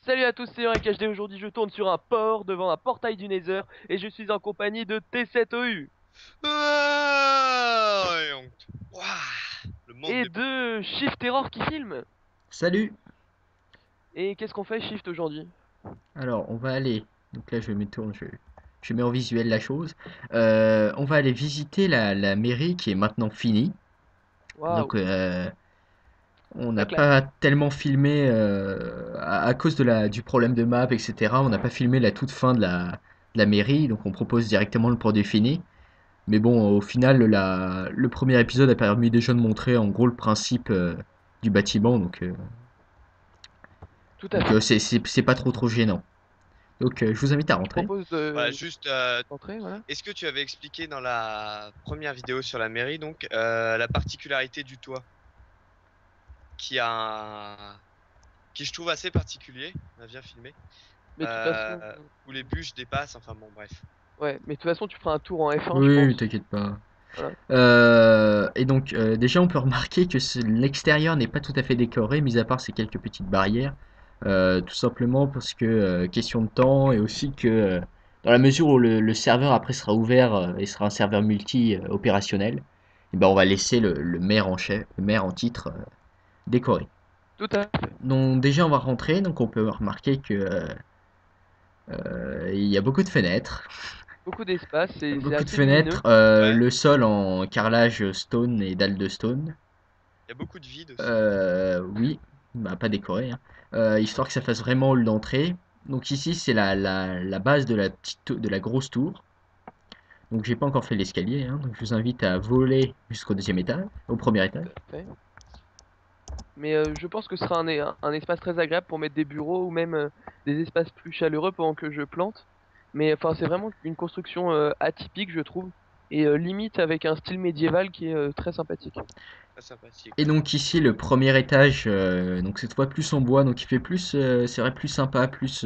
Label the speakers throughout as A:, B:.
A: Salut à tous, c'est RKHD. Aujourd'hui, je tourne sur un port devant un portail du Nether et je suis en compagnie de T7OU
B: Ah, et Ouah, le monde
A: et
B: des...
A: de Shift Terror qui filme.
C: Salut!
A: Et qu'est-ce qu'on fait, Shift, aujourd'hui?
C: Alors, on va aller. Donc là, je me tourne, je mets en visuel la chose. On va aller visiter la mairie qui est maintenant finie.
A: Waouh,
C: Donc, on n'a
A: très classe.
C: pas tellement filmé à cause du problème de map, etc. On n'a pas filmé la toute fin de la mairie. Donc, on propose directement le produit fini. Mais bon, au final, le premier épisode a permis déjà de montrer en gros le principe du bâtiment.
A: Tout à
C: Donc,
A: fait.
C: c'est pas trop gênant. Donc, je vous invite à
A: Je
C: rentrer.
A: propose
B: Voilà,
A: de
B: juste,
A: rentrer, voilà.
B: est-ce que tu avais expliqué dans la première vidéo sur la mairie, donc, la particularité du toit, qui a qui je trouve assez particulier, on a bien filmé,
A: Mais de toute façon,
B: où les bûches dépassent, enfin bon, bref.
A: ouais, mais de toute façon, tu feras un tour en F1, je
C: Oui,
A: pense.
C: t'inquiète pas.
A: Voilà.
C: Et donc, déjà, on peut remarquer que l'extérieur n'est pas tout à fait décoré, mis à part ces quelques petites barrières. Tout simplement parce que, question de temps, et aussi que, dans la mesure où le serveur après sera ouvert et sera un serveur multi opérationnel, et ben, on va laisser le maire en chef, le maire en titre décoré.
A: Tout à fait.
C: Donc, déjà, on va rentrer, donc on peut remarquer que il y a beaucoup de fenêtres.
A: Beaucoup d'espace, c'est
C: Beaucoup de
A: assez lumineux.
C: fenêtres,
B: Ouais,
C: le sol en carrelage stone et dalles de stone.
B: il y a beaucoup de vide aussi.
C: Oui, bah, pas décoré, hein. Histoire que ça fasse vraiment hall d'entrée. Donc ici, c'est la base de de la grosse tour. Donc j'ai pas encore fait l'escalier, hein, donc je vous invite à voler jusqu'au deuxième étage, au premier étage.
A: Tout à fait. Mais je pense que ce sera un espace très agréable pour mettre des bureaux ou même des espaces plus chaleureux pendant que je plante. Mais enfin, c'est vraiment une construction atypique, je trouve, et limite avec un style médiéval qui est très sympathique.
B: Très sympathique,
C: Et
B: ouais.
C: donc ici, le premier étage, donc cette fois plus en bois, donc il fait plus, c'est vrai, plus sympa, plus,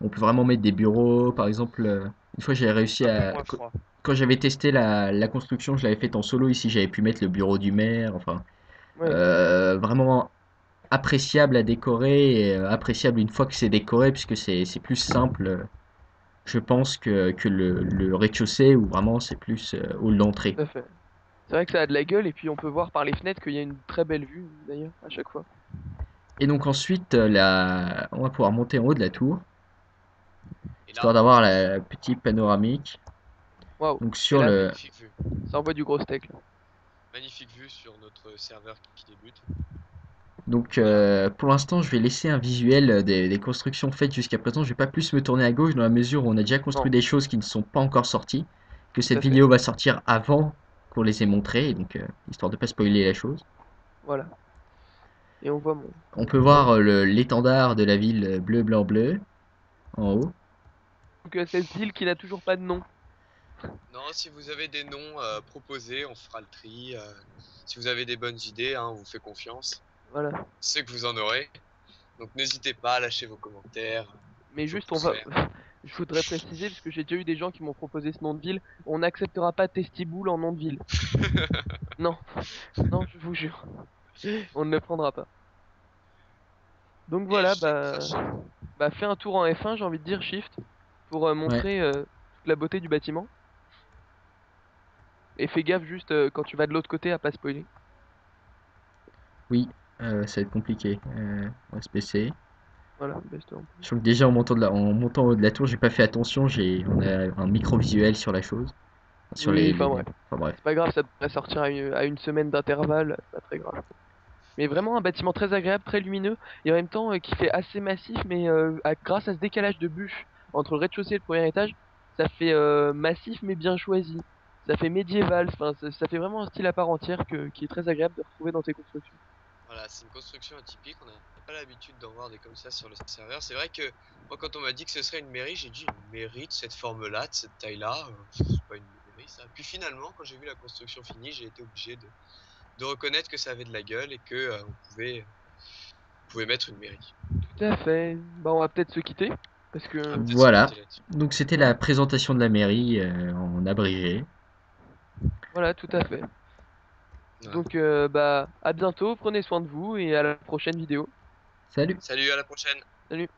C: on peut vraiment mettre des bureaux, par exemple. Une fois, j'ai réussi
B: Un peu
C: à,
B: moins froid.
C: quand j'avais testé la construction, je l'avais faite en solo. Ici, j'avais pu mettre le bureau du maire. Enfin,
A: Ouais,
C: vraiment appréciable à décorer et appréciable une fois que c'est décoré, puisque c'est plus simple, je pense, que le rez-de-chaussée où vraiment c'est plus hall d'entrée.
A: tout à fait. C'est vrai que ça a de la gueule, et puis on peut voir par les fenêtres qu'il y a une très belle vue, d'ailleurs, à chaque fois.
C: Et donc ensuite, on va pouvoir monter en haut de la tour,
B: Et
C: histoire
B: là,
C: d'avoir la petite panoramique.
A: Waouh!
C: Donc
A: Et
C: sur
A: là,
C: le,
B: magnifique vue.
A: ça envoie du gros steak, là.
B: Magnifique vue sur notre serveur qui débute.
C: Donc
B: Voilà.
C: pour l'instant, je vais laisser un visuel des constructions faites jusqu'à présent. Je vais pas plus me tourner à gauche dans la mesure où on a déjà construit
A: Non,
C: des choses qui ne sont pas encore sorties, que
A: tout
C: cette
A: à fait.
C: vidéo va sortir avant qu'on les ait montrées, et donc histoire de pas spoiler la chose.
A: Voilà. Et on voit
C: On peut
A: mon
C: voir l'étendard de la ville bleu, blanc, bleu en haut.
A: Donc cette ville qui n'a toujours pas de nom.
B: Non, si vous avez des noms proposés, on fera le tri. Si vous avez des bonnes idées, hein, on vous fait confiance.
A: Voilà.
B: Je sais que vous en aurez. Donc n'hésitez pas à lâcher vos commentaires,
A: Mais
B: vos
A: juste, on
B: pouces
A: va.
B: verts.
A: Je voudrais préciser, parce que j'ai déjà eu des gens qui m'ont proposé ce nom de ville, on n'acceptera pas Testiboule en nom de ville. Non, non, je vous jure. On ne le prendra pas. Donc
B: Et
A: voilà,
B: j'ai craché.
A: bah fais un tour en F1, j'ai envie de dire Shift, pour
C: Ouais,
A: montrer toute la beauté du bâtiment. Et fais gaffe juste quand tu vas de l'autre côté à pas spoiler.
C: oui, ça va être compliqué. On va se baisser.
A: Voilà, baisse-toi un peu.
C: Je crois que déjà en montant au haut de la tour, j'ai pas fait attention. On a un micro visuel sur la chose, sur
A: Oui, enfin
C: les...
A: bref.
C: Enfin bref.
A: C'est pas grave, ça devrait sortir à une semaine d'intervalle, c'est pas très grave. Mais
B: Ouais.
A: vraiment un bâtiment très agréable, très lumineux, et en même temps qui fait assez massif, mais grâce à ce décalage de bûches entre le rez-de-chaussée et le premier étage, ça fait massif mais bien choisi. Ça fait médiéval, enfin, ça fait vraiment un style à part entière qui est très agréable de retrouver dans tes constructions.
B: Voilà, c'est une construction atypique. On n'a pas l'habitude d'en voir des comme ça sur le serveur. C'est vrai que moi, quand on m'a dit que ce serait une mairie, j'ai dit une mairie de cette forme-là, de cette taille-là. C'est pas une mairie, ça. Puis finalement, quand j'ai vu la construction finie, j'ai été obligé de reconnaître que ça avait de la gueule et que on pouvait mettre une mairie.
A: Tout à fait. Bah on va peut-être se quitter, parce
B: On va
A: que
B: peut-être se
C: Voilà.
B: quitter là-dessus.
C: Donc c'était la
A: voilà,
C: présentation de la mairie en abrégé.
A: voilà, tout à fait.
B: Voilà.
A: Donc bah à bientôt, prenez soin de vous et à la prochaine vidéo.
C: Salut!
B: Salut, à la prochaine.
A: Salut.